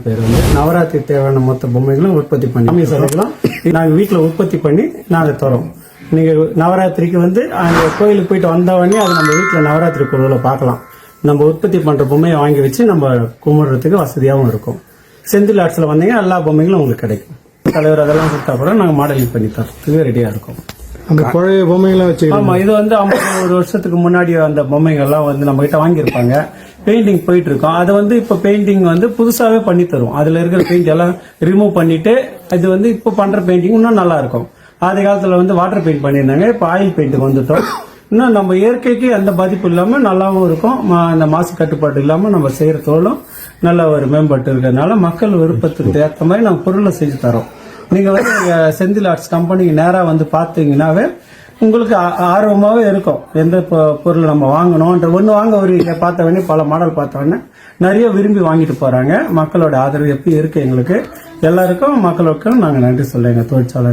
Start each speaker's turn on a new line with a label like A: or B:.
A: பேர் வந்து நவராத்திரி தேவையான மொத்த பொம்மைகளும் உற்பத்தி பண்ணி சிலைகளும் நாங்கள் வீட்டில் உற்பத்தி பண்ணி நாங்கள் தரோம். நீங்கள் நவராத்திரிக்கு வந்து அங்கே கோயிலுக்கு போயிட்டு வந்தவொடனே அது நம்ம வீட்டில் நவராத்திரி குழுவில் பார்க்கலாம். நம்ம உற்பத்தி பண்ணுற பொம்மையை வாங்கி வச்சு நம்ம கும்பிட்றதுக்கு வசதியாகவும் இருக்கும். செந்தில் ஆர்ட்ஸில் வந்தீங்கன்னா எல்லா பொம்மைகளும் உங்களுக்கு கிடைக்கும். தலைவர் அதெல்லாம் கொடுத்தா கூட நாங்கள் மாடலிங் பண்ணி தரத்துக்கு ரெடியாக இருக்கோம்.
B: அந்த பழைய பொம்மைகள்லாம் வச்சு
A: ஆமாம், இது வந்து 50 வருஷத்துக்கு முன்னாடி அந்த பொம்மைகள்லாம் வந்து நம்ம கிட்ட வாங்கியிருப்பாங்க. பெயிண்டிங் போயிட்டு இருக்கோம். அது வந்து இப்போ பெயிண்டிங் வந்து புதுசாகவே பண்ணி தரும். அதில் இருக்கிற பெயிண்ட் எல்லாம் ரிமூவ் பண்ணிட்டு இது வந்து இப்போ பண்ணுற பெயிண்டிங் இன்னும் நல்லா இருக்கும். ஆதி காலத்தில் வந்து வாட்டர் பெயிண்ட் பண்ணியிருந்தாங்க, இப்போ ஆயில் பெயிண்ட்டுக்கு வந்துட்டோம். இன்னும் நம்ம இயற்கைக்கு எந்த பாதிப்பு இல்லாமல் நல்லாவும் இருக்கும். அந்த மாசு கட்டுப்பாடு இல்லாமல் நம்ம செய்கிற தொழிலும் நல்ல ஒரு மேம்பட்டு இருக்கிறதுனால மக்கள் விருப்பத்துக்கு ஏற்ற மாதிரி நம்ம பொருளை செஞ்சு தரோம். நீங்கள் வந்து செந்தில் ஆர்ட்ஸ் கம்பெனிக்கு நேராக வந்து பார்த்தீங்கன்னாவே உங்களுக்கு ஆர்வமாகவே இருக்கும். எந்த பொருள் நம்ம வாங்கணும்ன்ற ஒன்று வாங்க வருவீங்க. பார்த்த உடனே பல மாடல் பார்த்த உடனே நிறைய விரும்பி வாங்கிட்டு போகிறாங்க. மக்களோட ஆதரவு எப்படி இருக்கு எங்களுக்கு எல்லாருக்கும் மக்களுக்கும் நாங்கள் நன்றி சொல்ல எங்கள் தொழிற்சாலை